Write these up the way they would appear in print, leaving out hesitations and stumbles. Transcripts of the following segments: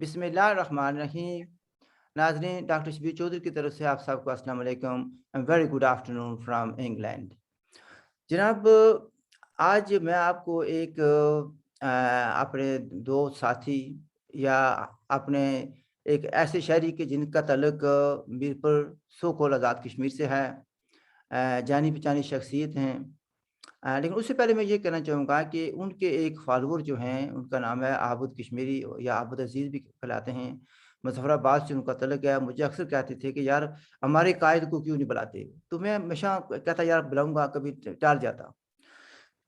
बिस्मिल्लाहिर्रहमानिर्रहीम। नाज़रीन, डॉक्टर शबीर चौधरी की तरफ से आप सबको अस्सलाम वालेकुम and very good afternoon from England. जनाब, आज मैं आपको एक अपने दोस्त साथी या अपने एक ऐसे शहरी के जिनका ताल्लुक मीरपुर सो कॉल्ड आज़ाद कश्मीर से है, जानी पहचानी शख्सियत हैं। लेकिन उससे पहले मैं ये कहना चाहूँगा कि उनके एक फॉलोवर जो हैं, उनका नाम है आबिद कश्मीरी या आबिद अज़ीज़ भी कहलाते हैं। मुज़फ़्फ़राबाद से उनका तल्लुक है। मुझे अक्सर कहते थे कि यार हमारे कायद को क्यों नहीं बुलाते? तो मैं हमेशा कहता यार बुलाऊँगा, कभी टाल जाता।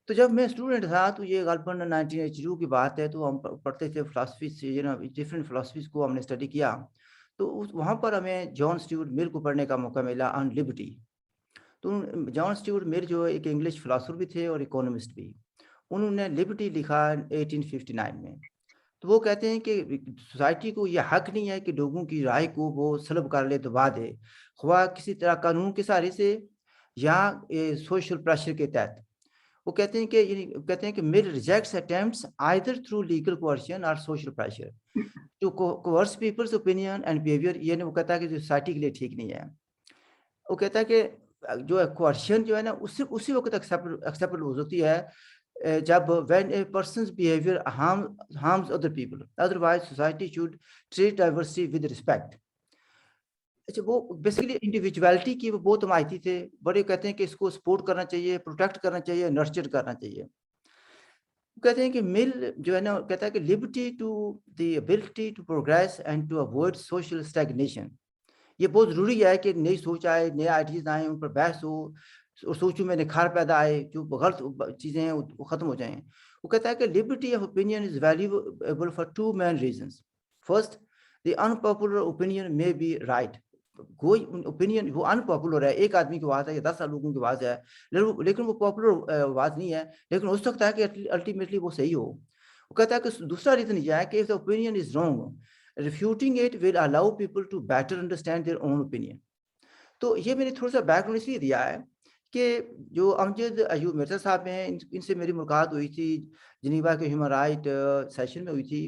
तो जब मैं स्टूडेंट था तो ये ग़ालिबन 1982 की बात है, तो हम पढ़ते थे फ़िलॉसफ़ी से, डिफरेंट फ़िलॉसफ़ीज़ को हमने स्टडी किया। तो उस वहाँ पर हमें जॉन स्ट्यूअर्ट मिल को पढ़ने का मौका मिला ऑन लिबर्टी। तो जॉन स्ट्यूअर्ट मिल जो एक इंग्लिश फ़िलॉसफ़र भी थे और इकोनॉमिस्ट भी। उन्होंने लिबर्टी लिखा 1859 में। तो वो कहते हैं कि सोसाइटी को ये हक नहीं है कि लोगों की राय को वो सल्ब कर ले, दबा दे, ख्वाह किसी तरह कानून के सहारे से या सोशल प्रेशर के तहत। वो कहते हैं कि Mill rejects attempts either through legal coercion और social pressure to coerce people's opinion and behaviour. ये वो कहता है कि सोसाइटी के लिए ठीक नहीं है। वो कहता है कि जो है कोएर्शन जो है ना, उसी उसी वक़्त एक्सेप्टेबल होती है जब when A persons behaviour harms other people, otherwise society should treat diversity with respect. अच्छा, वो बेसिकली इंडिविजुअलिटी की वो बहुत हमायती थे। बड़े कहते हैं कि इसको सपोर्ट करना चाहिए, प्रोटेक्ट करना चाहिए, नर्चर करना चाहिए। वो कहते हैं कि मिल जो है ना, कहता है कि liberty to the ability to progress and to avoid social stagnation. ये बहुत ज़रूरी है कि नई सोच आए, नए आइडियाज़ आएँ, उन पर बहस हो और सोचों में निखार पैदा आए, जो गलत चीज़ें हैं वो ख़त्म हो जाएँ। वो कहता है कि liberty of opinion is valuable for two main reasons. First, the unpopular opinion may be right. कोई ओपिनियन वो अनपॉपुलर है, एक आदमी की आवाज़ है या 10 लोगों की आवाज़ है, लेकिन वो पॉपुलर आवाज़ नहीं है, लेकिन हो सकता है कि अल्टीमेटली वो सही हो। वो कहता है कि दूसरा रीज़न ये है कि if the opinion is wrong, refuting it will allow people to better understand their own opinion. तो ये मैंने थोड़ा-सा बैकग्राउंड इसलिए दिया है कि जो अमजद अयूब मिर्ज़ा साहब हैं, इनसे मेरी मुलाकात हुई थी, जिनेवा के ह्यूमन राइट सेशन में हुई थी।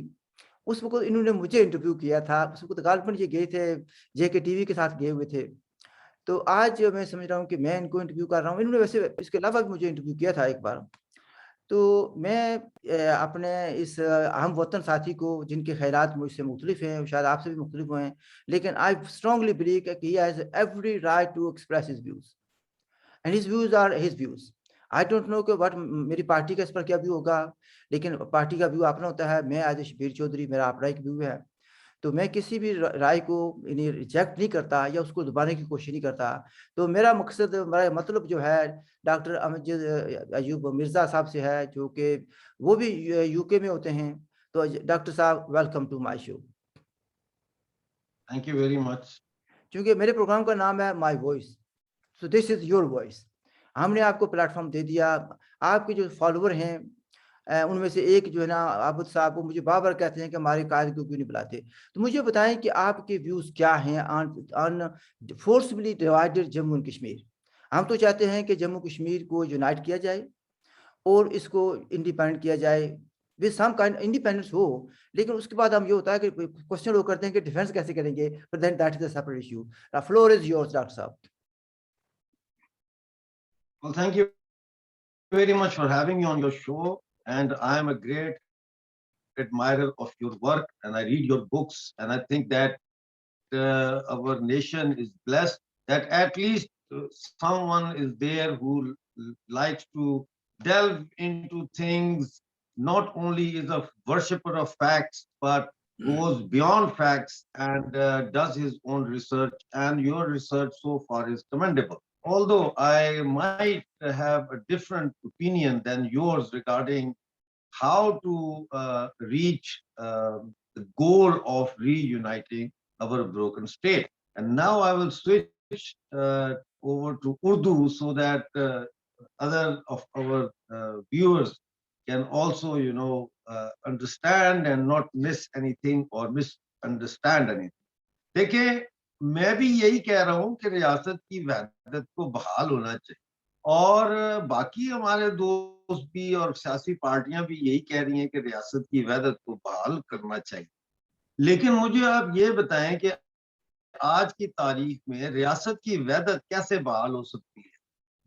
उस वक़्त इन्होंने मुझे इंटरव्यू किया था। उस वक़्त ग़ालिबन ये गए थे, जेके टीवी के साथ गए हुए थे। तो आज मैं समझ रहा हूँ कि मैं इनको इंटरव्यू कर रहा हूँ। इन्होंने वैसे इसके अलावा भी मुझे इंटरव्यू किया था एक बार। तो मैं अपने इस हम वतन साथी को, जिनके ख़यालात मुझसे मुख्तलिफ हैं, शायद आपसे भी मुख्तलिफ हुए हैं, लेकिन आई स्ट्रांगली बिलीव कि he has every right to express his views and his views are his views. I don't know कि व्हाट मेरी पार्टी का इस पर क्या व्यू होगा, लेकिन पार्टी का व्यू अपना होता है। मैं एज़ ए शब्बीर चौधरी, मेरा अपना एक व्यू है। तो मैं किसी भी राय को यानी रिजेक्ट नहीं करता या उसको दबाने की कोशिश नहीं करता। तो मेरा मकसद, मेरा मतलब जो है डॉक्टर अमजद अयूब मिर्ज़ा साहब से है, जो कि वो भी यूके में होते हैं। तो डॉक्टर साहब, welcome to my show. Thank you very much. क्योंकि मेरे प्रोग्राम का नाम है my voice, so this is your voice. हमने आपको प्लेटफ़ॉर्म दे दिया। आपके जो फॉलोवर हैं, उनमें से एक जो है ना आबिद साहब, वो मुझे बार-बार कहते हैं कि हमारे कायद को क्यों नहीं बुलाते? तो मुझे बताएँ कि आपके व्यूज़ क्या हैं on on forcefully divided Jammu and Kashmir? हम तो चाहते हैं कि जम्मू कश्मीर को यूनाइट किया जाए और इसको इंडिपेंडेंट किया जाए, विद सम काइंड इंडिपेंडेंस हो, लेकिन उसके बाद हम ये होता है कि क्वेश्चन वो करते हैं कि डिफेंस कैसे करेंगे? But then that is a separate issue. The floor is yours doctor साहब। Well, thank you very much for having me on your show. And I am a great admirer of your work, and I read your books. And I think that our nation is blessed that at least someone is there who likes to delve into things, not only is a worshipper of facts, but goes beyond facts and does his own research. And your research so far is commendable. Although I might have a different opinion than yours regarding how to reach the goal of reuniting our broken state. And now I will switch over to Urdu so that other of our viewers can also, understand and not miss anything or misunderstand anything. देखिए, मैं भी यही कह रहा हूँ कि रियासत की वहदत को बहाल होना चाहिए और बाकी हमारे दोस्त भी और सियासी पार्टियां भी यही कह रही हैं कि रियासत की वहदत को बहाल करना चाहिए। लेकिन मुझे आप ये बताएं कि आज की तारीख में रियासत की वहदत कैसे बहाल हो सकती है,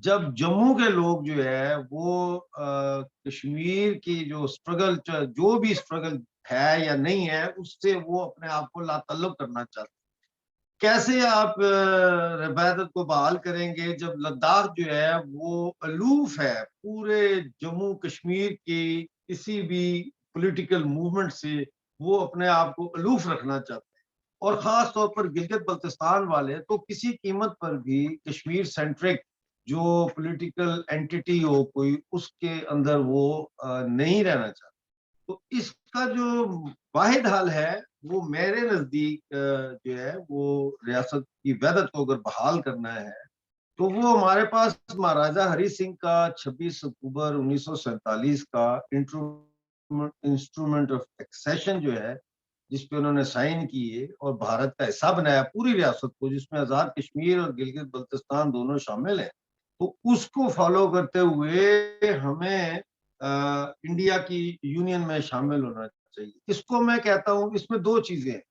जब जम्मू के लोग जो है वो कश्मीर की जो स्ट्रगल, जो भी स्ट्रगल है या नहीं है, उससे वो अपने आप को लाताल्लुक करना चाहते हैं। कैसे आप वहदत को बहाल करेंगे जब लद्दाख जो है वो अलूफ है पूरे जम्मू कश्मीर की किसी भी पॉलिटिकल मूवमेंट से, वो अपने आप को अलूफ रखना चाहते हैं। और खास तौर पर गिलगित बल्तिस्तान वाले तो किसी कीमत पर भी कश्मीर सेंट्रिक जो पॉलिटिकल एंटिटी हो कोई, उसके अंदर वो नहीं रहना चाहते। तो इसका जो वाहिद हल है वो मेरे नजदीक जो है वो रियासत की वहदत को अगर बहाल करना है, तो वो हमारे पास महाराजा हरि सिंह का 26 अक्टूबर 1947 का इंस्ट्रूमेंट ऑफ एक्सेशन जो है, जिसपे उन्होंने साइन किए और भारत का हिस्सा बनाया पूरी रियासत को, जिसमें आजाद कश्मीर और गिलगित बल्तिस्तान दोनों शामिल हैं, तो उसको फॉलो करते हुए हमें इंडिया की यूनियन में शामिल होना चाहिए। इसको मैं कहता हूँ, इसमें दो चीजें हैं।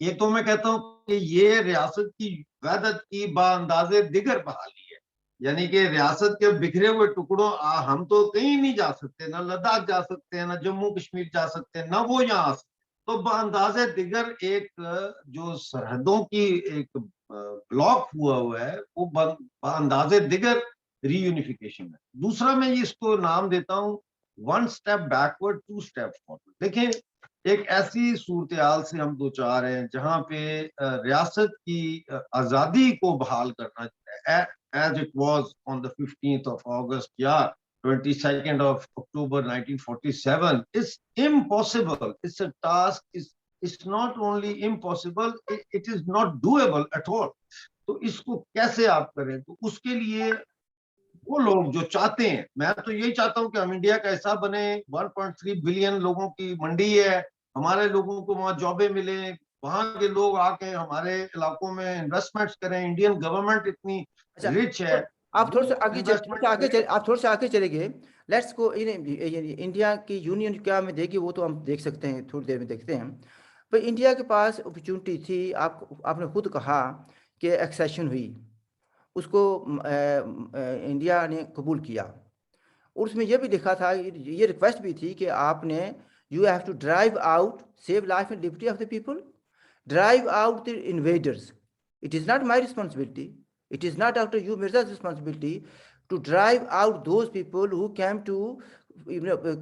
एक तो मैं कहता हूँ कि ये रियासत की वहदत की बाअंदाजे दिगर बहाली है, यानी कि रियासत के बिखरे हुए टुकड़ों, हम तो कहीं नहीं जा सकते, ना लद्दाख जा सकते हैं, ना जम्मू कश्मीर जा सकते हैं, ना वो यहाँ आ सकते। तो बाअंदाजे दिगर एक जो सरहदों की एक ब्लॉक हुआ है, वो बाअंदाजे दिगर रीयूनिफिकेशन है। दूसरा मैं ये इसको नाम देता हूँ one step backward two step forward. देखें, एक ऐसी सूरत से हम दो चार हैं जहां पे रियासत की आजादी को बहाल करना चाहिए, as it was on the 15th of August या 22nd of October 1947 is impossible. It's a task, it's not only impossible, it is not doable at all. तो इसको कैसे आप करें? तो उसके लिए वो लोग जो चाहते हैं, मैं तो यही चाहता हूं कि हम इंडिया का हिस्सा बने, 1.3 बिलियन लोगों की मंडी है, हमारे लोगों को वहां जॉबें मिले, वहां के लोग आके हमारे इलाकों में इन्वेस्टमेंट्स करें। इंडियन गवर्नमेंट इतनी अच्छा, रिच है, तो आप थोड़ा सा वो आगे चल थोड़ा इन्वेस्टमेंट सा आगे करें। चल आप थोड़ा सा आगे चले गए। लेट्स गो इन इंडिया की यूनियन क्या हमें देगी, वो तो हम देख सकते हैं, थोड़ी देर में देखते हैं। पर इंडिया के पास अपॉर्चुनिटी थी, आपने खुद कहा कि एक्सेशन हुई, उसको इंडिया ने कबूल किया। और उसमें यह भी लिखा था, ये रिक्वेस्ट भी थी कि आपने you have to drive out, save life and liberty of the people, drive out the invaders. It is not my responsibility, it is not Dr. U. Mirza's responsibility to drive out those people who came to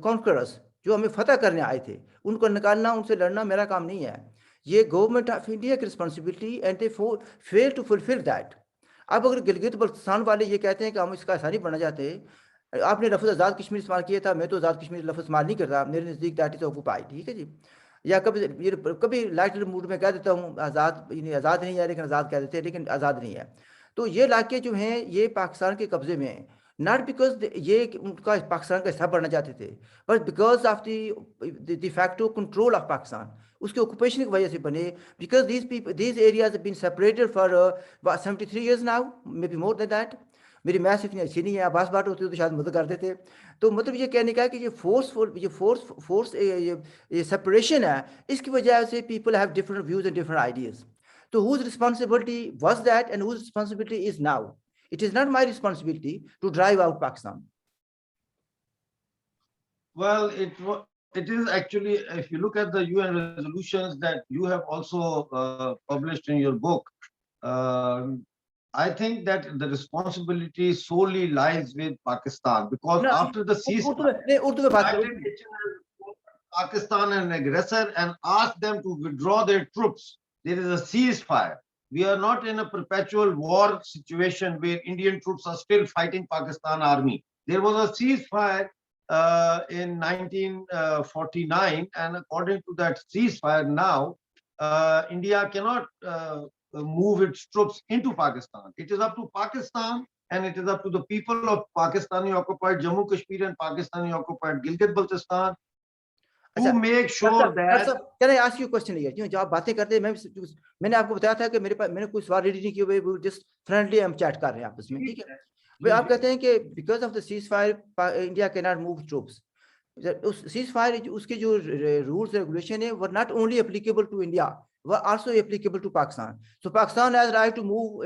conquer us, जो हमें फतह करने आए थे, उनको निकालना, उनसे लड़ना मेरा काम नहीं है। ये गवर्नमेंट ऑफ इंडिया की responsibility, and they fail to fulfil that. अब अगर गिलगित बल्तिस्तान वाले ये कहते हैं कि हम इसका ऐसा नहीं बनना चाहते, आपने लफ्ज़ आज़ाद कश्मीर इस्तेमाल किया था, मैं तो आज़ाद कश्मीर लफ्ज़ इस्तेमाल नहीं करता, मेरे नज़दीक दैट इज़ ऑक्यूपाइड, ठीक है जी। या कभी लाइट मूड में कह देता हूँ आज़ाद, आज़ाद नहीं है, लेकिन आज़ाद कह देते हैं, लेकिन आज़ाद नहीं है। तो ये इलाके जो हैं ये पाकिस्तान के कब्जे में हैं, नॉट बिकॉज ये उनका पाकिस्तान का हिस्सा बनना चाहते थे, but because of de facto control of Pakistan, उसके ऑक्यूपेशन की वजह से बने। Because these areas been separated for 73 years now, may be more than that. मेरी मैथ्स इतनी अच्छी नहीं है, आबास बात होती तो शायद मदद कर देते। तो मतलब ये कहने का है कि ये सेपरेशन है, इसकी वजह से people have different views and different ideas. So whose responsibility was that and whose responsibility is now? It is not my responsibility to drive out Pakistan. Well, it is actually, if you look at the UN resolutions that you have also published in your book, um, I think that the responsibility solely lies with Pakistan, because No, after the ceasefire, Urdu में बात United करो। Nations has called Pakistan an aggressor and asked them to withdraw their troops. There is a ceasefire. We are not in a perpetual war situation where Indian troops are still fighting Pakistan army. There was a ceasefire in 1949, and according to that ceasefire now, India cannot move its troops into Pakistan. It is up to Pakistan, and it is up to the people of Pakistani occupied Jammu Kashmir and Pakistani occupied Gilgit-Baltistan अच्छा, to make sure that can I ask you question here? जो आप बातें करते हैं, मैंने आपको बताया था कि मेरे पास, मैंने कोई सवाल रेडी नहीं किए हुए, वो जस्ट फ्रेंडली हम चैट कर रहे हैं आपस में, ठीक है। भाई आप कहते हैं कि because of the cease fire India can not move troops, उस सीज फायर उसके जो रूल्स रेगुलेशन है were not only applicable to India, were also applicable to Pakistan. So Pakistan has right to move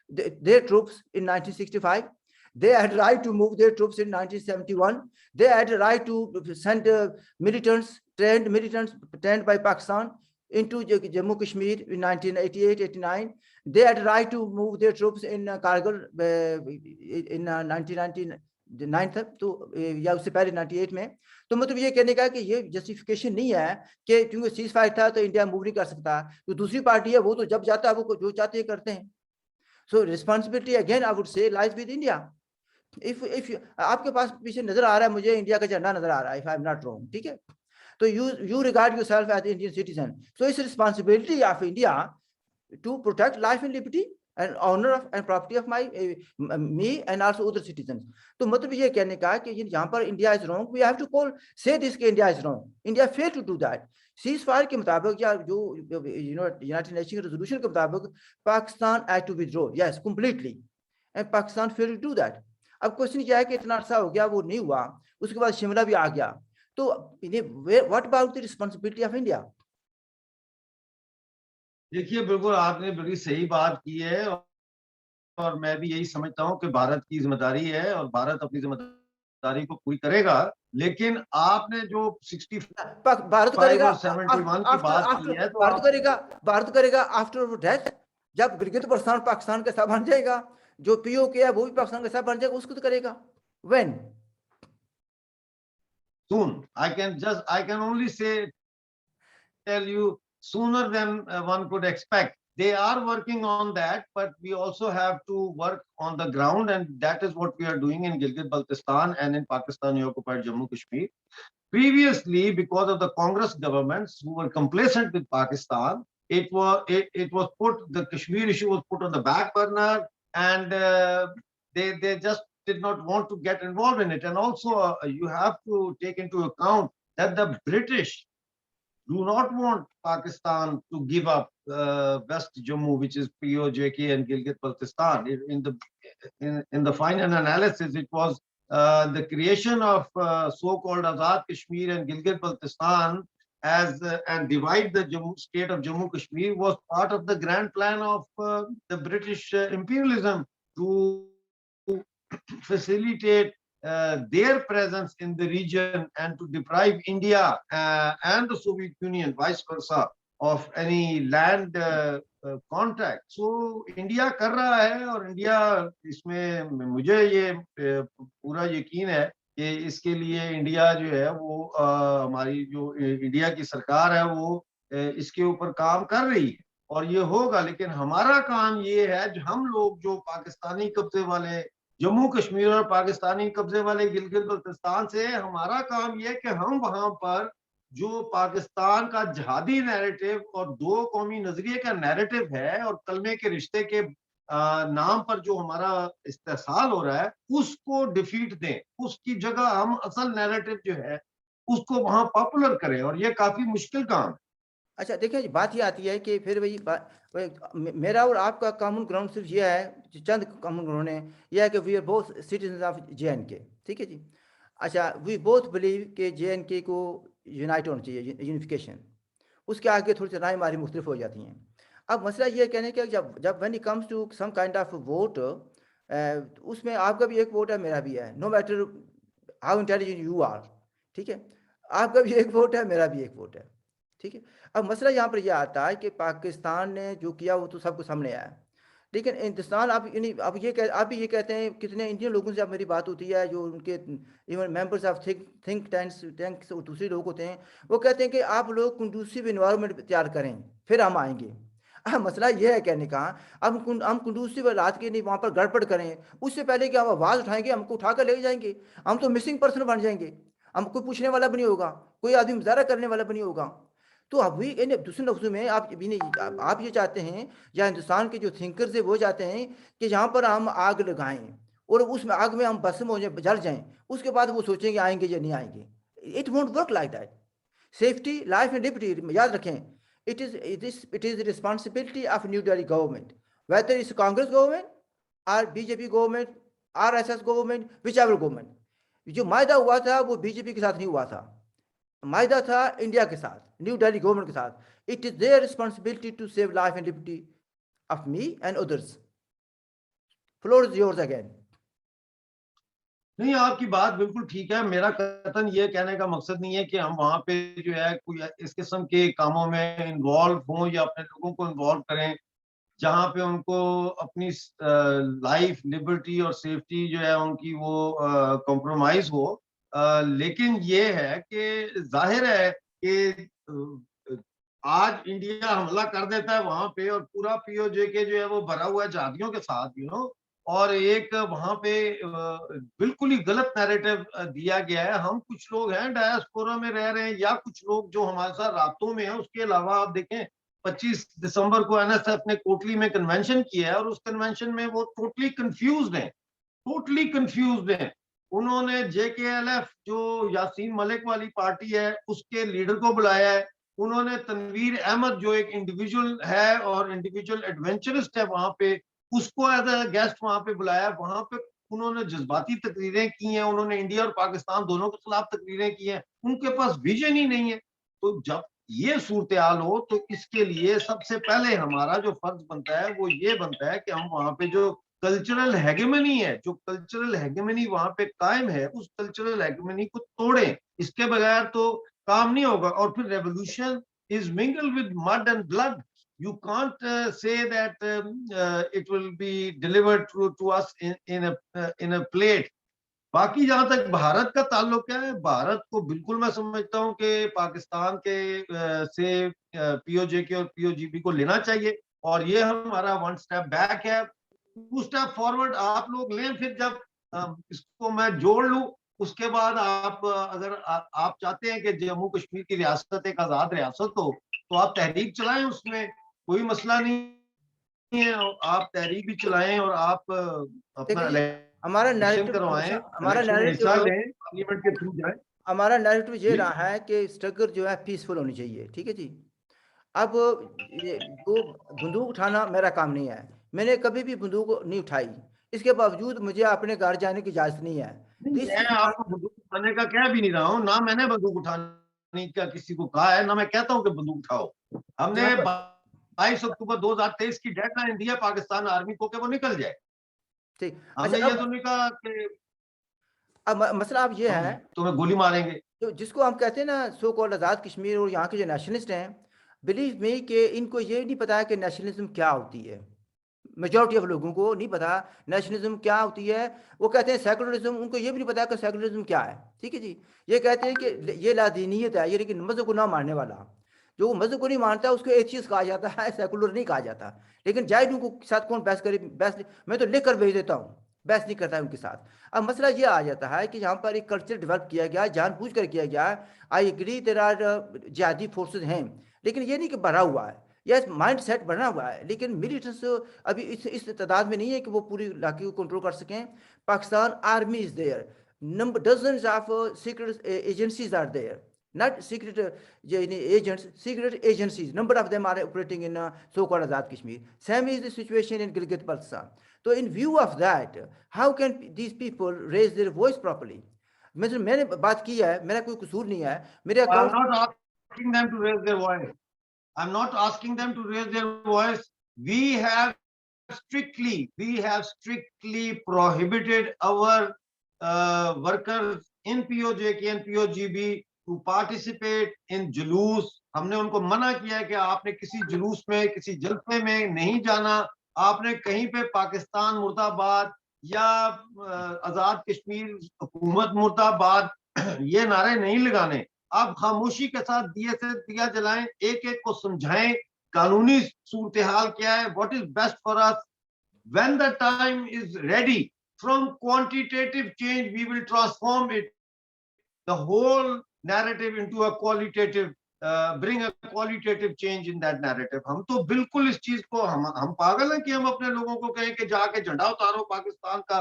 their troops in 1965. They had right to move their troops in 1971. They had a right to send trained militants trained by Pakistan into Jammu Kashmir in 1988-89. They had a right to move their troops in Kargil in 1999 तक, तो या उससे पहले 98 में. तो मतलब ये कहने का कि ये जस्टिफिकेशन नहीं है कि क्योंकि सीज फायर था तो इंडिया मूव नहीं कर सकता. तो दूसरी पार्टी है वो तो जब जाता है वो जो चाहते हैं करते हैं. सो रिस्पॉन्सिबिलिटी अगेन आई वुड से लाइज विद इंडिया. इफ आपके पास पीछे नजर आ रहा है, मुझे इंडिया का झंडा नजर आ रहा है, if I am not wrong, ठीक है, तो you regard yourself as Indian citizen, so it's responsibility of India to protect life and liberty and honor of and property of my me and also other citizens. तो मतलब ये कहने का कि यहाँ पर India is wrong, we have to call say this कि India is wrong, India fail to do that. Cease fire के मुताबिक या जो यूनाइटेड नेशन रेजोल्यूशन के मुताबिक Pakistan had to withdraw, yes completely, and Pakistan fail to do that. अब question क्या है कि इतना अर्सा हो गया वो नहीं हुआ, उसके बाद शिमला भी आ गया, तो what about the responsibility of India? देखिए, बिल्कुल आपने बड़ी सही बात की है, और मैं भी यही समझता हूँ कि भारत की जिम्मेदारी है और भारत अपनी जिम्मेदारी को पूरी करेगा। लेकिन आपने जो 65 भारत करेगा और 71 की बात की है, तो भारत करेगा आफ्टर डेथ, जब गिलगित बल्तिस्तान पाकिस्तान का हिस्सा बन जाएगा, जो पीओके है वो भी पाकिस्तान का हिस्सा बन जाएगा, उसको तो करेगा when? soon. I can only tell you sooner than one could expect. They are working on that, but we also have to work on the ground, and that is what we are doing in Gilgit-Baltistan and in Pakistani-occupied Jammu Kashmir. Previously, because of the Congress governments who were complacent with Pakistan, it was put, the Kashmir issue was put on the back burner, and they just did not want to get involved in it. And also, you have to take into account that the British do not want Pakistan to give up West Jammu, which is POJK and Gilgit-Baltistan. In the final analysis, it was the creation of so-called Azad Kashmir and Gilgit-Baltistan and divide the state of Jammu Kashmir was part of the grand plan of the British imperialism to facilitate their presence in the region and to deprive India and the Soviet Union, vice versa, of any land contact. So India कर रहा है, और India इसमें मुझे ये पूरा यकीन है कि इसके लिए इंडिया जो है वो हमारी जो इंडिया की सरकार है वो इसके ऊपर काम कर रही है, और ये होगा. लेकिन हमारा काम ये है, हम लोग जो पाकिस्तानी कब्जे वाले जम्मू कश्मीर और पाकिस्तानी कब्जे वाले गिलगित बल्तिस्तान से, हमारा काम यह कि हम वहां पर जो पाकिस्तान का जिहादी नैरेटिव और दो कौमी नजरिए का नैरेटिव है और कलमे के रिश्ते के नाम पर जो हमारा इस्तेसाल हो रहा है, उसको डिफीट दें, उसकी जगह हम असल नैरेटिव जो है उसको वहां पॉपुलर करें, और ये काफी मुश्किल काम है. अच्छा देखिए, बात ये आती है कि फिर मेरा और आपका कॉमन ग्राउंड सिर्फ ये है, चंद कॉमन ग्राउंड है, यह है कि we are both citizen of JNK, ठीक है जी. अच्छा, वी बोथ बिलीव कि JNK को यूनाइट होना चाहिए, यूनिफिकेशन. उसके आगे थोड़ी सी राय हमारी मुख्तलिफ हो जाती हैं. अब मसला ये कहने का जब when it comes to some kind of vote, उसमें आपका भी एक वोट है, मेरा भी है, no matter how intelligent you are, ठीक है, आपका भी एक वोट है, मेरा भी एक वोट है, ठीक है. अब मसला यहाँ पर यह आता है कि पाकिस्तान ने जो किया वो तो सबको सामने आया है, लेकिन हिंदुस्तान आप भी ये कहते हैं, कितने इंडियन लोगों से अब मेरी बात होती है जो उनके even members of think tanks दूसरे लोग होते हैं, वो कहते हैं कि आप लोग कंडूसिव इन्वायरमेंट तैयार करें फिर हम आएंगे. मसला ये है कहने का, अब हम कंडूसिव रात के नहीं वहाँ पर गड़बड़ करें, उससे पहले कि हम आवाज़ उठाएंगे हमको उठा कर ले जाएंगे, हम तो मिसिंग पर्सन बन जाएंगे, हम कोई पूछने वाला भी नहीं होगा, कोई आदमी मुजाहरा करने वाला भी नहीं होगा. तो अभी इन दूसरे लफ्ज़ों में आप ये चाहते हैं, या हिंदुस्तान के जो थिंकर्स है वो चाहते हैं कि यहाँ पर हम आग लगाएं और उस आग में हम भस्म हो जाए, जल जाएं, उसके बाद वो सोचेंगे आएंगे या नहीं आएंगे. It won't work like that. Safety, life and liberty, याद रखें, it is the responsibility of New Delhi government, whether it's Congress government or BJP government, RSS government, whichever government. जो मायदा हुआ था वो बीजेपी के साथ नहीं हुआ था, मायदा था इंडिया के साथ, न्यू दिल्ली गवर्नमेंट के साथ। It is their responsibility to save life and liberty of me and others. Floor is yours again. नहीं, आपकी बात बिल्कुल ठीक है। मेरा कथन ये कहने का मकसद नहीं है कि हम वहां पे जो है कोई इस किस्म के कामों में इन्वॉल्व हों या अपने लोगों को इन्वॉल्व करें जहां पे उनको अपनी लाइफ, लिबर्टी और सेफ्टी जो है उनकी वो कॉम्प्रोमाइज हो। लेकिन ये है कि जाहिर है कि आज इंडिया हमला कर देता है वहां पे और पूरा पीओजे के जो है वो भरा हुआ है जहादियों के साथ, और एक वहां पे बिल्कुल ही गलत नैरेटिव दिया गया है। हम कुछ लोग हैं डायस्पोरा में रह रहे हैं या कुछ लोग जो हमारे साथ राब्तों में हैं, उसके अलावा आप देखें 25 दिसंबर को एनएसएफ ने कोटली में कन्वेंशन किया है और उस कन्वेंशन में वो टोटली कंफ्यूज्ड हैं, टोटली कंफ्यूज्ड हैं। उन्होंने जेकेएलएफ जो यासीन मलिक वाली पार्टी है उसके लीडर को बुलाया है। उन्होंने तनवीर अहमद जो एक इंडिविजुअल है और इंडिविजुअल एडवेंचरिस्ट है वहां पे, उसको एज ए गेस्ट वहां पे बुलाया। वहां पे उन्होंने जज्बाती तकरीरें की हैं, उन्होंने इंडिया और पाकिस्तान दोनों के खिलाफ तकरीरें की हैं। उनके पास विजन ही नहीं है। तो जब ये सूरत हाल हो तो इसके लिए सबसे पहले हमारा जो फर्ज बनता है वो ये बनता है कि हम वहां पे जो कल्चरल हेगेमनी है, जो कल्चरल हेगेमनी वहां पे कायम है, उस कल्चरल हेगेमनी को तोड़ें। इसके बगैर तो काम नहीं होगा। और फिर revolution is mingle with mud and blood. You can't say that it will be delivered to us in a plate. बाकी जहां तक भारत का ताल्लुक है, भारत को बिल्कुल मैं समझता हूं कि पाकिस्तान के से पीओजे के और पीओजीबी को लेना चाहिए और ये हमारा वन स्टेप बैक है। टू स्टेप फॉरवर्ड आप लोग लें। फिर जब इसको मैं जोड़ लूं उसके बाद आप अगर आप चाहते हैं कि जम्मू कश्मीर की रियासत एक आजाद रियासत हो तो आप तहरीक चलाएं, उसमें कोई मसला नहीं है। आप तहरीक भी चलाएं और आप अपना देखिए जी, हमारा इलेक्शन नैरेटिव करवाएं, हमेशा, हमारा इलेक्शन में नैरेटिव हिस्सा लें, पार्लियामेंट के थ्रू जाएं। हमारा नैरेटिव ये जी। रहा है कि स्ट्रगल जो है पीसफुल होनी चाहिए, ठीक है जी। अब ये जो बंदूक उठाना मेरा काम नहीं है, मैंने कभी भी बंदूक नहीं उठाई, इसके बावजूद मुझे अपने घर जाने की इजाज़त नहीं है। नहीं, दिस मैं इज माय। आपको बंदूक उठाने का कह भी नहीं रहा हूँ, ना मैंने बंदूक उठाने का किसी को कहा है, ना मैं कहता हूँ कि बंदूक उठाओ। हमने जनाब 22 अक्टूबर 2023 की डेडलाइन दी है पाकिस्तान आर्मी को कि वो निकल जाए। ठीक, अच्छा हमने ये अब तो नहीं कहा कि मसला अब ये हम है, तुम्हें गोली मारेंगे। तो जिसको हम कहते हैं ना सो कॉल्ड आज़ाद कश्मीर और यहाँ के जो नेशनलिस्ट हैं, बिलीव मी कि इनको ये नहीं पता है कि नेशनलिज्म क्या होती है। मेजॉरिटी ऑफ लोगों को नहीं पता नेशनलिज्म क्या होती है। वो कहते हैं सेकुलरिज्म, उनको ये भी नहीं पता कि सेकुलरिज्म क्या है, ठीक है जी। ये कहते हैं कि ये लादीनियत है, ये लेकिन मज़हब को ना मानने वाला, जो मज़हब को नहीं मानता उसको एथियस्ट कहा जाता है, सेकुलर नहीं कहा जाता। लेकिन जाहिर उनको साथ कौन बहस करे, बहस मैं तो लिख कर भेज देता हूँ, बहस नहीं करता है उनके साथ। अब मसला ये आ जाता है कि यहाँ पर एक कल्चर डेवलप किया गया है, जानबूझ कर किया गया है। आई एग्री देयर आर जिहादी फोर्सेज हैं, लेकिन ये नहीं कि भरा हुआ है, यस माइंड सेट बना हुआ है, लेकिन मिलिटेंट्स अभी इस तादाद में नहीं है कि वो पूरी इलाके को कंट्रोल कर सकें। Pakistan army is there, number dozens of secret agencies are there, not secret agents, secret agencies, number of them are operating in so-called Azad Kashmir. Same is the situation in Gilgit Baltistan. So in view of that, how can these people raise their voice properly? मतलब मैंने बात की है, मेरा कोई कसूर नहीं है, मेरे I'm account. not asking them to raise their voice. I'm not asking them to raise their voice. We have strictly prohibited our workers in POJK and POGB to participate in जुलूस। हमने उनको मना किया है कि आपने किसी जुलूस में, किसी जलसे में नहीं जाना। आपने कहीं पे पाकिस्तान मुर्दाबाद या आजाद कश्मीर हुकूमत मुर्दाबाद ये नारे नहीं लगाने। आप खामोशी के साथ दिए से दिया जलाएं, एक एक को समझाएं कानूनी सूरत हाल क्या है, what is best for us. when the time is ready, from quantitative change we will transform it, the whole narrative into a qualitative, bring a qualitative change in that narrative। हम तो बिल्कुल इस चीज को, हम पागल हैं कि हम अपने लोगों को कहें कि जाके झंडा उतारो पाकिस्तान का।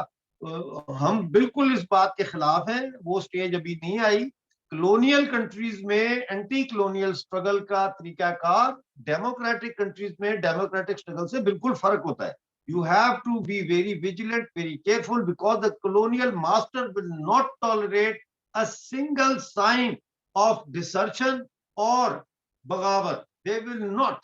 हम बिल्कुल इस बात के खिलाफ हैं। वो स्टेज अभी नहीं आई। कलोनियल कंट्रीज में एंटी कलोनियल स्ट्रगल का तरीकाकार डेमोक्रेटिक कंट्रीज में डेमोक्रेटिक स्ट्रगल से बिल्कुल फर्क होता है। You have to be very vigilant, very careful, because the colonial master will not tolerate a single sign of desertion or bagawat. They will not.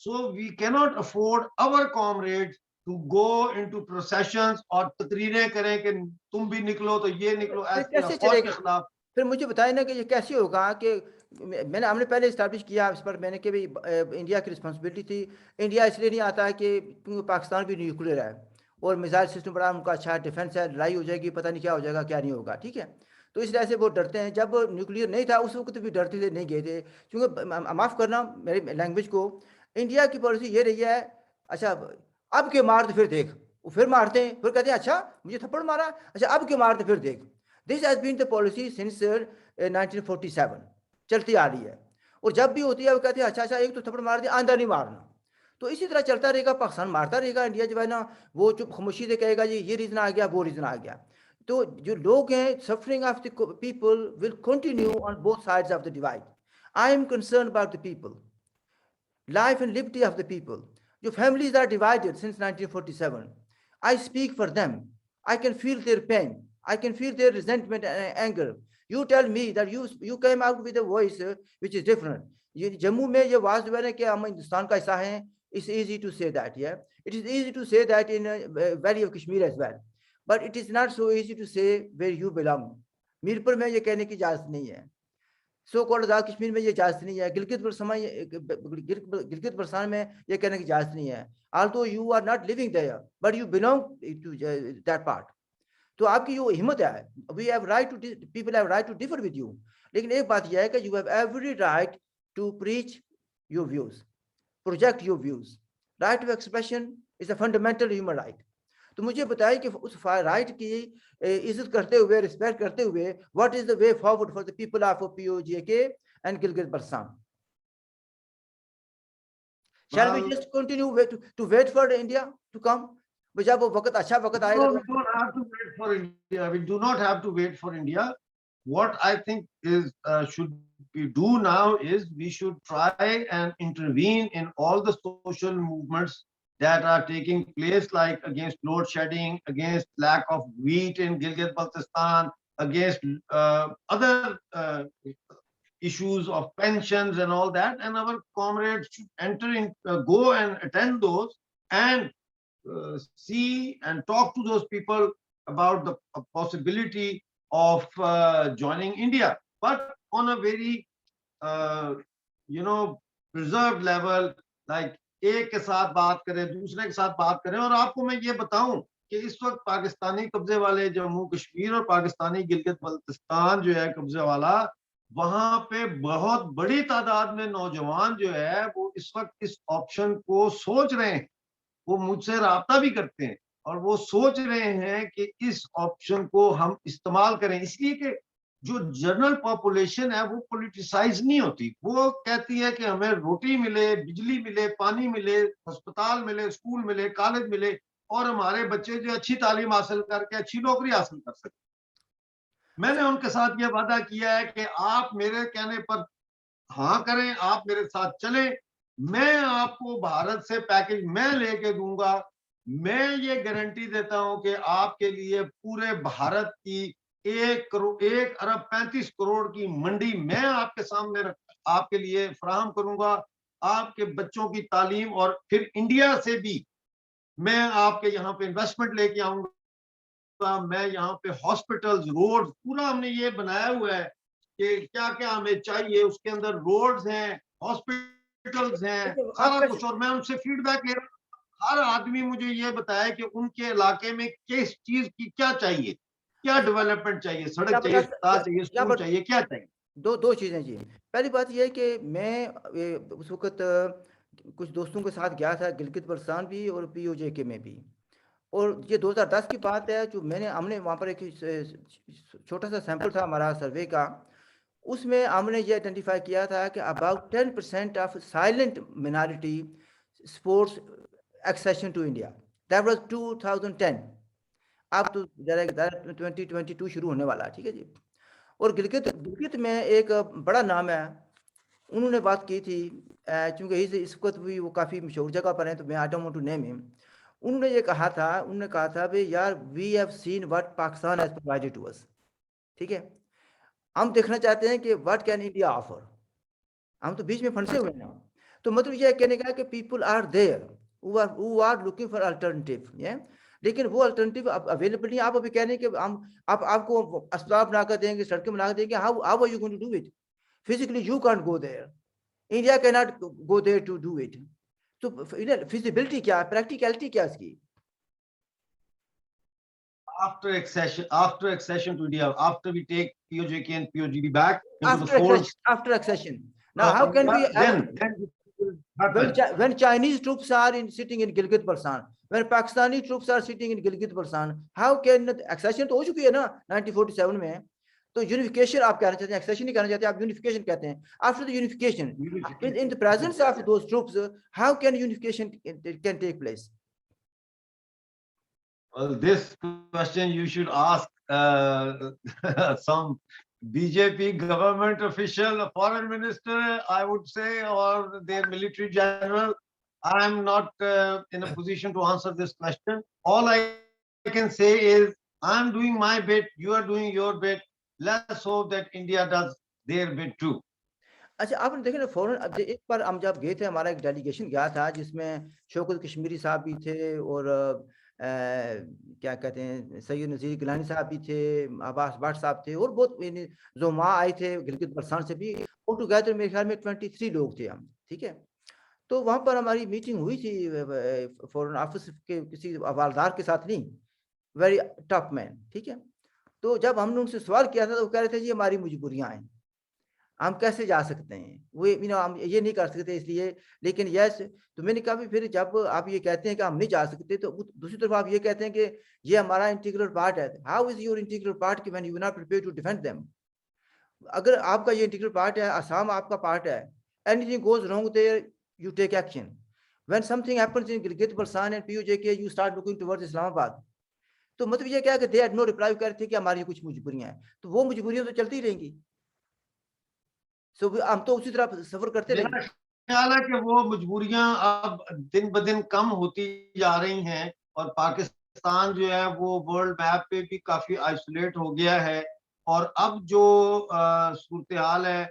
So we cannot afford our comrades to go into processions और तकरीरें करें कि तुम भी निकलो तो ये निकलो फिर ऐसे कैसे अफवाह के चलेगा? खिलाफ। फिर मुझे बताइए ना कि ये कैसे होगा कि हमने पहले इस्टैब्लिश किया इस पर मैंने कि इंडिया की रिस्पॉन्सिबिलिटी थी। इंडिया इसलिए नहीं आता है कि क्योंकि पाकिस्तान भी न्यूक्लियर है और मिसाइल सिस्टम बड़ा उनका अच्छा डिफेंस है, लड़ाई हो जाएगी पता नहीं क्या हो जाएगा क्या नहीं होगा, ठीक है। तो इस तरह से वो डरते हैं। जब न्यूक्लियर नहीं था उस वक्त भी डरते थे, नहीं गए थे, क्योंकि माफ़ करना मेरी लैंग्वेज को, इंडिया की पॉलिसी ये रही है, अच्छा अब के मार तो फिर देख, वो फिर मारते हैं, फिर कहते हैं अच्छा मुझे थप्पड़ मारा, अच्छा अब के मार तो फिर देख। This has been the policy since 1947 चलती आ रही है। और जब भी होती है वो कहते हैं अच्छा अच्छा एक तो थप्पड़ मार दिया, आंधा नहीं मारना। तो इसी तरह चलता रहेगा, पाकिस्तान मारता रहेगा, इंडिया जो है ना वो चुप खामोशी से कहेगा जी ये रीज़न आ गया, वो रीज़न आ गया। तो जो लोग हैं, suffering of the people will continue on both sides of the divide. I am concern about the people, life and liberty of the people. Your families are divided since 1947. I speak for them. I can feel their pain. I can feel their resentment and anger. You tell me that you came out with a voice which is different. ये जम्मू में ये आवाज जो है ना कि हम हिंदुस्तान का हिस्सा हैं, it's easy to say that, yeah. It is easy to say that in Valley of Kashmir as well, but it is not so easy to say where you belong. Mirpur में ये कहने की इजाजत नहीं है, सो कॉल्ड आज़ाद कश्मीर में ये इजाज़त नहीं है, गिलगित बल्तिस्तान में ये कहने की इजाज़त नहीं है। Although you are not living there but you belong to that part. तो आपकी जो हिम्मत है, we have right to, people have right to differ with you, लेकिन एक बात यह है कि you have every right to preach your views, project your views. Right to expression is a fundamental human right. तो मुझे बताइए कि उस राइट की इज्जत करते हुए, रिस्पेक्ट करते हुए, what is the way forward for the people of PoJK and Gilgit Baltistan? Shall we Well, just continue to wait for India to come? जब वो वक्त अच्छा वक्त आएगा no, तो we don't have to wait for India. We do not have to wait for India. What I think is should we do now is we should try and intervene in all the social movements that are taking place, like against load shedding, against lack of wheat in Gilgit-Baltistan, against other issues of pensions and all that. And our comrades should enter in, go and attend those and see and talk to those people about the possibility of joining India, but on a very uh, preserved level, like एक के साथ बात करें, दूसरे के साथ बात करें। और आपको मैं ये बताऊं कि इस वक्त पाकिस्तानी कब्जे वाले जम्मू कश्मीर और पाकिस्तानी गिलगित बल्तिस्तान जो है कब्जे वाला, वहां पे बहुत बड़ी तादाद में नौजवान जो है वो इस वक्त इस ऑप्शन को सोच रहे हैं। वो मुझसे राब्ता भी करते हैं और वो सोच रहे हैं कि इस ऑप्शन को हम इस्तेमाल करें, इसलिए कि जो जनरल पॉपुलेशन है वो पॉलिटिसाइज नहीं होती। वो कहती है कि हमें रोटी मिले, बिजली मिले, पानी मिले, अस्पताल मिले, स्कूल मिले, कॉलेज मिले और हमारे बच्चे जो अच्छी तालीम हासिल करके अच्छी नौकरी हासिल कर सके। मैंने उनके साथ ये वादा किया है कि आप मेरे कहने पर हाँ करें, आप मेरे साथ चलें, मैं आपको भारत से पैकेज मैं लेके दूंगा। मैं ये गारंटी देता हूं कि आपके लिए पूरे भारत की 1 अरब 35 करोड़ की मंडी मैं आपके सामने आपके लिए फराहम करूंगा। आपके बच्चों की तालीम और फिर इंडिया से भी मैं आपके यहाँ पे इन्वेस्टमेंट लेके आऊंगा। मैं यहाँ पे हॉस्पिटल्स, रोड पूरा हमने ये बनाया हुआ है कि क्या क्या हमें चाहिए, उसके अंदर रोड्स हैं, हॉस्पिटल्स हैं, आप सारा कैसे, कुछ। और मैं उनसे फीडबैक ले रहा हूँ, हर आदमी मुझे ये बताया कि उनके इलाके में किस चीज की क्या चाहिए, क्या अच्छा डेवलपमेंट चाहिए, सड़क यहाँ पर चाहिए, अस्पताल चाहिए, यहाँ स्कूल पर चाहिए, क्या चाहिए। दो दो चीज़ें जी। पहली बात ये है कि मैं उस वक़्त कुछ दोस्तों के साथ गया था गिलगित बल्तिस्तान भी और पीओजेके में भी। और ये 2010 की बात है, जो हमने वहाँ पर एक छोटा-सा सैंपल था हमारा सर्वे का। उसमें हमने ये आइडेंटिफ़ाई किया था कि about 10% of silent minority supports accession to India. That was 2010। अब तो ज़रा 2022 शुरू होने वाला है, ठीक है जी। और गिलगित गिलगित में एक बड़ा नाम है, उन्होंने बात की थी, चूँकि इस वक़्त भी वो काफ़ी मशहूर जगह पर हैं, तो मैं I don't want to name him. उन्होंने कहा था भाई यार, we have seen what Pakistan has provided to us, ठीक है, हम देखना चाहते हैं कि व्हाट कैन इंडिया ऑफर। हम तो बीच में फंसे हुए हैं ना। तो मतलब ये कहने का है कि people are there who are looking for alternative, ये, लेकिन वो अल्टरनेटिव अब अवेलेबल नहीं है। आप अभी कह रहे हैं कि हम आप आपको अस्पताल बनाकर देंगे, सड़कें बनाकर देंगे, how how are you going to do it? Physically you can't go there, India can not go there to do it. तो फिजिबिलिटी क्या है, प्रैक्टिकलिटी क्या है इसकी? After accession to India, after we take POJK and POGB back into the After fold, accession, now how can we then it will happen. when Chinese troops are sitting in Gilgit Balsan, when Pakistani troops are sitting in Gilgit Balsan, how can accession तो हो चुकी है ना 1947 में। तो unification आप कहना चाहते हैं, एक्सेशन नहीं कहना चाहते, आप यूनिफिकेशन कहते हैं। After the unification, in the presence of those troops, how can unification can take place? Well, this question you should ask some BJP government official, a foreign minister, I would say, or their military general. I am not in a position to answer this question. All I can say is I am doing my bit, you are doing your bit. Let's hope that India does their bit too. अच्छा, आपने देखा ना फौरन, अब एक बार हम जब गए थे, हमारा एक डेलीगेशन गया था जिसमें शौकत कश्मीरी साहब भी थे और क्या कहते हैं, सैयद नज़ीर गिलानी साहब भी थे, अब्बास भट्ट साहब थे और बहुत जो माँ आए थे गिलगित बल्तिस्तान से भी, ऑल टुगेदर मेरे ख्याल में 23 लोग थे हम, ठीक है। तो वहाँ पर हमारी मीटिंग हुई थी फॉरेन ऑफिस के किसी हवालदार के साथ, नहीं, वेरी टफ मैन, ठीक है। तो जब हमने उनसे सवाल किया था तो वो कह रहे थे जी हमारी मजबूरियाँ हैं, हम कैसे जा सकते हैं, वो हम ये नहीं कर सकते इसलिए। लेकिन यस, तो मैंने कहा भी फिर जब आप ये कहते हैं कि हम नहीं जा सकते, तो दूसरी तरफ आप ये कहते हैं कि ये हमारा इंटीग्रल पार्ट है। How is your integral part when you are not prepared to defend them? अगर आपका ये इंटीग्रल पार्ट है, असम आपका पार्ट है, anything goes wrong there, you take action. When something happens in Gilgit Baltistan and PoJK, you start looking towards Islamabad. तो मतलब ये क्या है कि दे हैड नो रिप्लाई, कह रहे थे कि हमारी कुछ मजबूरियां हैं, तो वो मजबूरियां तो चलती रहेंगी। सो हम तो उसी तरह सफर करते मेरा रहेंगे। ख्याल है कि वो मजबूरियां अब दिन ब दिन कम होती जा रही हैं और पाकिस्तान जो है वो वर्ल्ड मैप पे भी काफी आइसोलेट हो गया है। और अब जो सूरत हाल है,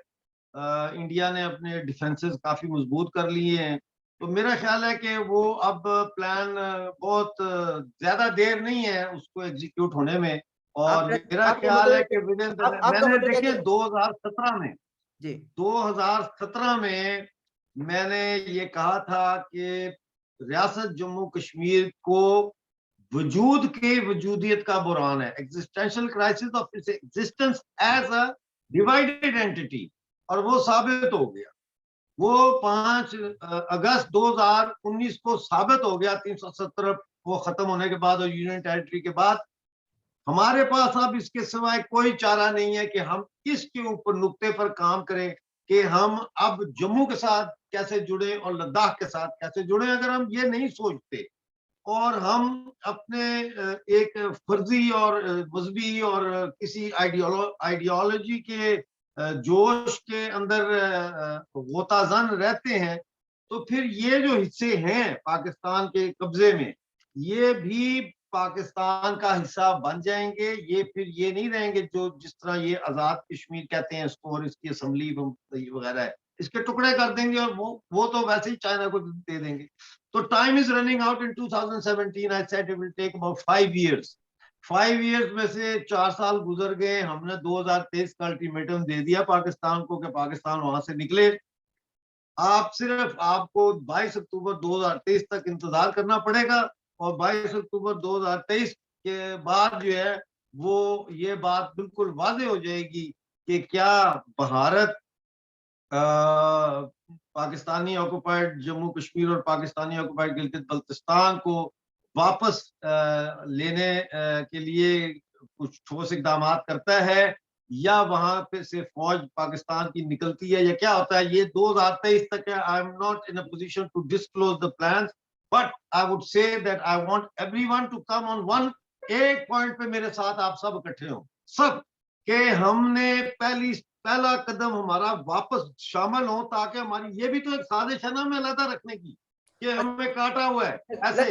इंडिया ने अपने डिफेंसेस काफी मजबूत कर लिए हैं। तो मेरा ख्याल है कि वो अब प्लान बहुत ज्यादा देर नहीं है उसको एग्जीक्यूट होने में। आप और मेरा आपका ख्याल मतलब है है कि कि विद इन आपका मैंने मतलब है देखिए कि 2017 में जी 2017 में मैंने ये कहा था कि रियासत जम्मू कश्मीर को वजूद के वजूदियत का बुरहान है, existential crisis of its existence as a divided entity, और वो साबित हो गया। वो 5 अगस्त 2019 को साबित हो गया, 370 वो खत्म होने के बाद और यूनियन टेरिटरी के बाद। हमारे पास अब इसके सिवाय कोई चारा नहीं है कि हम इसके ऊपर नुक्ते पर काम करें कि हम अब जम्मू के साथ कैसे जुड़े और लद्दाख के साथ कैसे जुड़े। अगर हम ये नहीं सोचते और हम अपने एक फर्जी और मजहबी और किसी आइडियोलॉजी के जोश के अंदर गोताजन रहते हैं, तो फिर ये जो हिस्से हैं पाकिस्तान के कब्जे में, ये भी पाकिस्तान का हिस्सा बन जाएंगे। ये फिर ये नहीं रहेंगे जो जिस तरह ये आजाद कश्मीर कहते हैं इसको और इसकी असेंबली वगैरह है, इसके टुकड़े कर देंगे और वो तो वैसे ही चाइना को दे देंगे। तो time is running out in 2017। I said it will take about 5 years. 5 years में से 4 साल गुजर गए। हमने 2023 का अल्टीमेटम दे दिया पाकिस्तान को कि पाकिस्तान वहां से निकले। आप सिर्फ आपको 22 अक्टूबर 2023 तक इंतजार करना पड़ेगा और 22 अक्टूबर 2023 के बाद जो है वो ये बात बिल्कुल वाज़ेह हो जाएगी कि क्या भारत पाकिस्तानी ऑक्युपाइड जम्मू कश्मीर और पाकिस्तानी ऑक्युपाइड गिलगित बल्तिस्तान को वापस लेने के लिए कुछ ठोस इकदाम करता है या वहां पे से फौज पाकिस्तान की निकलती है या क्या होता है, ये 2023 तक है। I am not in a position to disclose the plans, but I would say that I want everyone to come on one. एक पॉइंट पे मेरे साथ आप सब इकट्ठे हो, सब, कि हमने पहला कदम हमारा वापस शामिल हो, ताकि हमारी ये भी तो एक साजिश है ना हमें अलहदा रखने की। ये हमें काटा हुआ है ऐसे।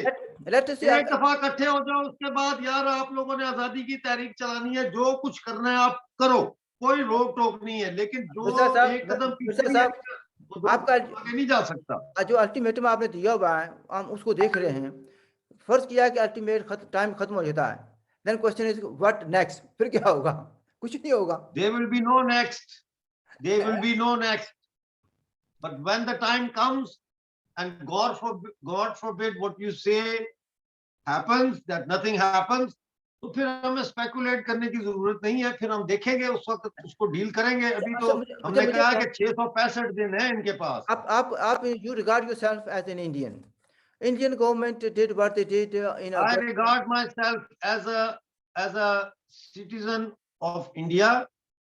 Let us say एक दफा इकट्ठे हो जाओ, उसके बाद यार आप लोगों ने आजादी की तहरीक चलानी है, जो कुछ करना है आप करो, कोई रोक टोक नहीं है, लेकिन जो एक कदम मिर्जा पीछे नहीं साहब, आएगा वो दो आपका कदम आगे नहीं जा सकता। जो अल्टीमेटम आपने दिया हुआ है हम उसको देख रहे हैं। फर्ज किया कि अल्टीमेट टाइम खत्म हो जाता है, then question is what next, फिर क्या होगा? कुछ नहीं होगा। There will be no next. There will be no next. But when the time comes, and God forbid what you say happens, that nothing happens, तो फिर हमें स्पेकुलेट करने की जरूरत नहीं है, फिर हम देखेंगे उस वक्त उसको डील करेंगे। अभी अच्छा, तो मुझे मुझे हमने मुझे कहा कि 665 दिन है इनके पास। आप you regard yourself as an Indian, Indian government did what they did in I August. regard myself as a citizen of India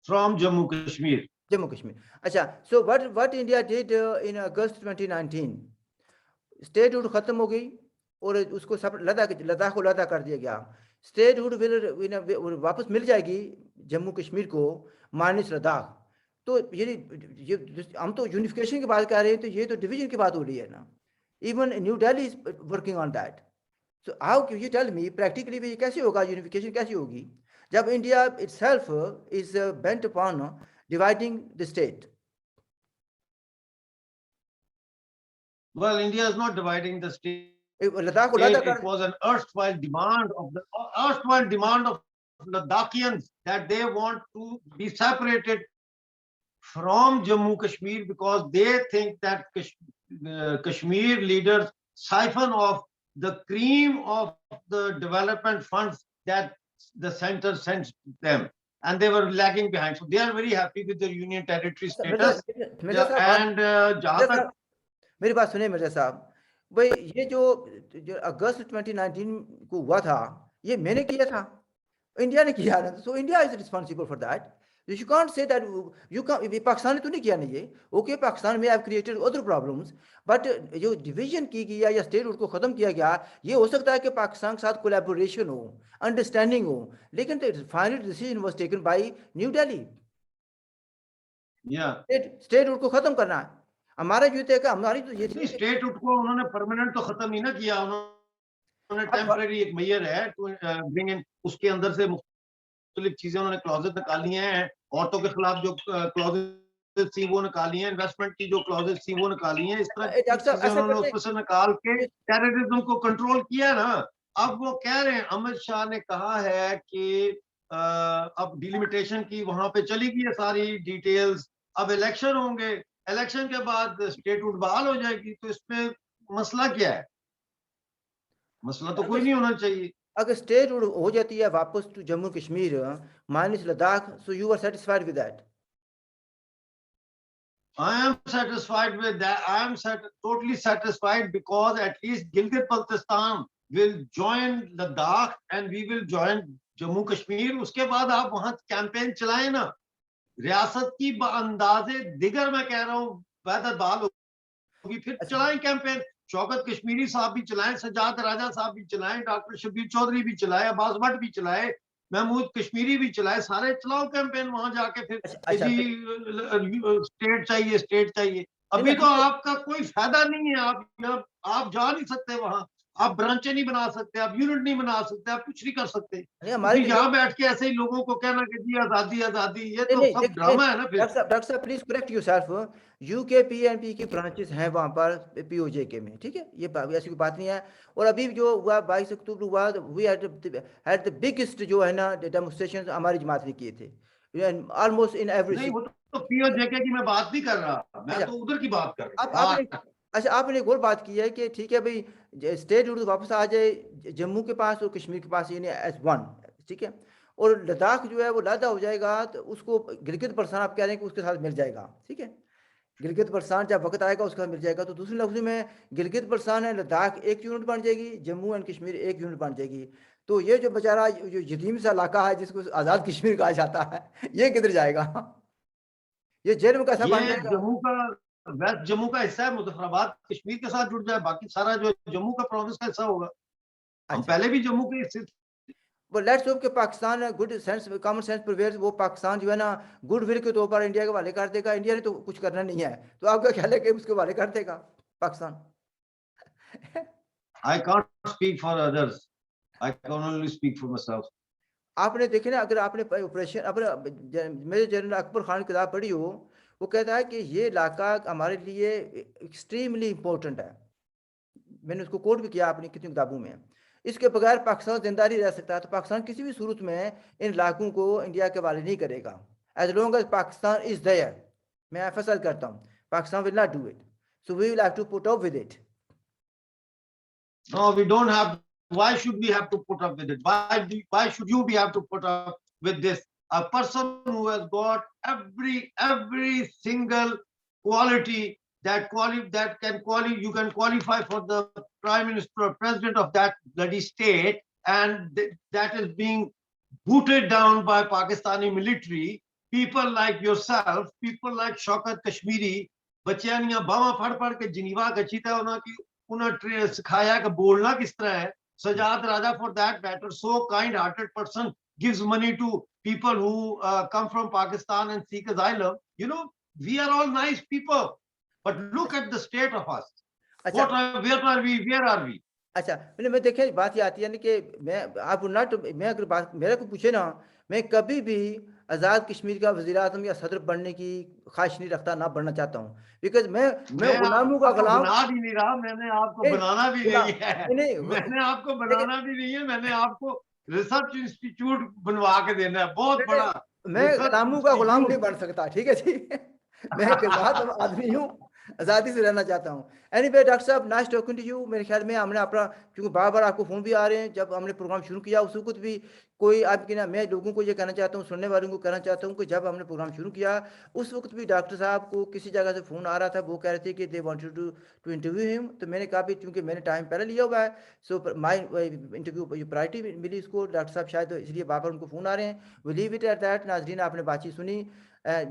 from Jammu Kashmir. Jammu Kashmir, अच्छा, so what India did in August 2019, statehood खत्म हो गई और उसको सब लद्दाख को लद्दाख कर दिया गया। स्टेटहुड विल वापस मिल जाएगी जम्मू कश्मीर को माइनस लद्दाख। तो ये हम तो यूनिफिकेशन की बात कर रहे हैं, तो ये तो डिवीजन की बात हो रही है ना। Even New Delhi is working on that. So how you tell me practically भी कैसे होगा, यूनिफिकेशन कैसे होगी जब India itself is bent upon dividing the state? Well, India is not dividing the state. Ladakh को Ladakh It was an erstwhile demand of Ladakhians that they want to be separated from Jammu Kashmir because they think that Kashmir leaders siphon off the cream of the development funds that the center sends them, and they were lagging behind. So they are very happy with their union territory Mirza status. Mirza साहब And Mirza जहां तक साहब, मेरी बात सुनिए मिर्जा साहब। भाई ये जो अगस्त 2019 को हुआ था, ये मैंने किया था, इंडिया ने किया ना। So India is responsible for that. You can't say that you can, Pakistan ने तो नहीं किया ना ये। ओके, पाकिस्तान में have created other problems, but जो डिवीजन की गया या स्टेट को खत्म किया गया, ये हो सकता है कि पाकिस्तान के साथ कोलैबोरेशन हो, अंडरस्टैंडिंग हो, लेकिन final decision was taken by new Delhi. yeah, state को खत्म करना है हमारा जो तय का, हमारी तो ये नहीं, स्टेट को उन्होंने परमानेंट तो खत्म ही ना किया, उन्होंने टेम्परेरी एक मेयर है टू ब्रिंग इन, उसके अंदर से मुख्तलिफ चीजें उन्होंने क्लॉजेस निकाली हैं, औरतों के खिलाफ जो क्लॉजेस थी वो निकाली हैं, इन्वेस्टमेंट की जो क्लॉजेस थी वो निकाली हैं, इस तरह की डॉक्टर साहब चीजें ऐसा उन्होंने करते उसमें से निकाल के हैं। टेररिज्म को कंट्रोल किया ना। अब वो कह रहे हैं, अमित शाह ने कहा है कि अब डिलिमिटेशन की वहां पे चली गई है सारी डिटेल्स, अब इलेक्शन होंगे, इलेक्शन के बाद स्टेटहुड बहाल हो जाएगी, तो इसमें मसला क्या है? मसला तो कोई नहीं होना चाहिए। अगर स्टेट हो जाती है वापस to Jammu Kashmir minus Ladakh, so you are satisfied with that? I am satisfied with that. I am totally satisfied because at least Gilgit-Baltistan will join Ladakh and we will join Jammu Kashmir. उसके बाद आप वहां campaign चलाएं ना, रियासत की अंदाजे दिगर मैं कह रहा हूँ वहदत बहाल होगी, फिर चलाएं कैंपेन। शौकत कश्मीरी साहब भी चलाएं, सज्जाद राजा साहब भी चलाएं, डॉक्टर शब्बीर चौधरी भी चलाए, अब्बास भट्ट भी चलाए, महमूद कश्मीरी भी चलाए, सारे चलाओ कैंपेन वहां जाके। फिर अच्छा जी स्टेट चाहिए, स्टेट चाहिए। अभी तो आपका कोई फायदा नहीं है, आप जा नहीं सकते वहां, आप ब्रांचें नहीं बना सकते, आप यूनिट नहीं बना सकते, आप कुछ नहीं कर सकते। नहीं, तो हमारी फिर तो यहाँ बैठ के ऐसे ही लोगों को कहना कि जी आजादी आजादी, ये नहीं तो नहीं सब ड्रामा है ना फिर। डॉक्टर साहब please correct yourself. UK PNP की ब्रांचेस हैं वहां पर पीओजेके में, ठीक है, ये ऐसी कोई बात नहीं है। और अभी जो हुआ 22 अक्टूबर हुआ, वी हैड द बिगेस्ट जो है ना डेमोन्स्ट्रेशन हमारी जमात ने किए थे, ऑलमोस्ट इन एवरी नहीं, वो सिटी। तो पीओ जेके की मैं बात नहीं कर रहा, मैं अच्छा, तो उधर की बात कर आप रहा आपने हूँ। अच्छा आपने एक और बात की है कि ठीक है भाई, स्टेट उर्दू वापस आ जाए जम्मू के पास और कश्मीर के पास, यानी एज वन, ठीक है। और लद्दाख जो है वो लद्दाख हो जाएगा, तो उसको गिलगित बल्तिस्तान आप कह रहे हैं कि उसके साथ मिल जाएगा, ठीक है। गिलगित बल्तिस्तान जब वक्त आएगा उसके साथ मिल जाएगा, तो दूसरे लफ्ज़ में गिलगित बल्तिस्तान है लद्दाख एक यूनिट बन जाएगी, जम्मू एंड कश्मीर एक यूनिट बन जाएगी। तो ये जो बेचारा जो यतीम सा इलाका है जिसको आज़ाद कश्मीर कहा जाता है, ये किधर जाएगा? ये जेल में कैसा बन ये जाएगा? जम्मू का, वेस्ट जम्मू का हिस्सा है, मुजफ्फराबाद कश्मीर के साथ जुड़ जाए, बाकी सारा जो जम्मू का प्रोविंस का हिस्सा होगा। हम अच्छा, पहले भी जम्मू के हिस्से। वो लेट्स होप कि Pakistan good sense common sense prevails, वो पाकिस्तान जो है ना गुड विल के तौर पर इंडिया के हवाले कर देगा। इंडिया ने तो कुछ करना नहीं है, तो आपका ख्याल है कि उसके हवाले कर देगा Pakistan? I can't speak for others. I can only speak for myself. आपने देखे ना, अगर आपने ऑपरेशन अपने मेजर जनरल अकबर खान की किताब पढ़ी हो, वो कहता है कि ये इलाका हमारे लिए एक्सट्रीमली इम्पोर्टेंट है। मैंने उसको कोट भी किया अपनी कितनी किताबों में। इसके बगैर पाकिस्तान जिंदा नहीं रह सकता। तो पाकिस्तान किसी भी सूरत में इन इलाकों को इंडिया के हवाले नहीं करेगा। As long as Pakistan is there, मैं एम्फसाइज करता हूँ, Pakistan will not do it, so we will have to put up with it. No, we don't have. Why should we have to put up with it? Why should you be have to put up with this? A person who has got every single quality that can you can qualify for the prime minister or president of that bloody state, and that is being booted down by Pakistani military. People like yourself, people like Shaukat Kashmiri, बच्चियां दियां बावां फड़ फड़ के Geneva गच्छी था उन्हें सिखाया कि बोलना किस तरह है। सजाद राजा for that matter, so kind-hearted person, gives money to people who come from Pakistan and seek asylum. You know, we are all nice people, but look at the state of us. अच्छा, Where are we? Where are we? अच्छा, मैंने मैं देखे बात ये आती है ना कि मैं आप नॉट मैं अगर बात मेरे को पूछे ना, मैं कभी भी आज़ाद कश्मीर का वज़ीर आज़म या सदर बनने की ख्वाहिश नहीं रखता, ना बनना चाहता हूँ। बिकॉज़ मैं मैं गुलामों का आपको गुलाम बना भी नहीं रहा, मैंने आपको नहीं, बनाना भी गुलाम नहीं है। नहीं, नहीं मैंने आपको देखिए, बनाना भी नहीं है, मैंने आपको रिसर्च इंस्टीट्यूट बनवा के देना है, बहुत नहीं, बड़ा नहीं, मैं रिसर्च गुलामों का गुलाम नहीं इंस्टीट्यूट। बन सकता, ठीक है जी? मैं एक आज़ाद आदमी हूँ, आज़ादी से रहना चाहता हूँ। एनीवे डॉक्टर साहब, नाइस टॉकिंग टू यू। मेरे ख्याल में हमने अपना, क्योंकि बार-बार आपको फ़ोन भी आ रहे हैं, जब हमने प्रोग्राम शुरू किया उस वक़्त भी कोई आपके ना, मैं लोगों को ये कहना चाहता हूँ, सुनने वालों को कहना चाहता हूँ कि जब हमने प्रोग्राम शुरू किया, उस वक़्त भी डॉक्टर साहब को किसी जगह से फ़ोन आ रहा था, वो कह रहे थे कि they wanted to interview him. तो मैंने कहा भी चूँकि मैंने टाइम पहले लिया हुआ है, सो माय इंटरव्यू प्रायोरिटी मिली इसको, डॉक्टर साहब शायद इसलिए बार-बार उनको फ़ोन आ रहे हैं। We leave it at that. नाज़रीन, आपने बातचीत सुनी।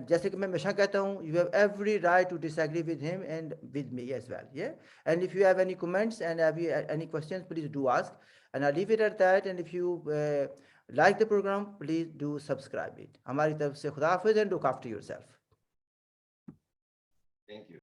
जैसे कि मैं हमेशा कहता हूँ, you have every right to disagree with him and with me as well, yeah? And if you have any comments and have you any questions, please do ask, and I leave it at that. And if you like the program, please do subscribe it. हमारी तरफ से खुदा हाफिज़, and look after yourself. Thank you.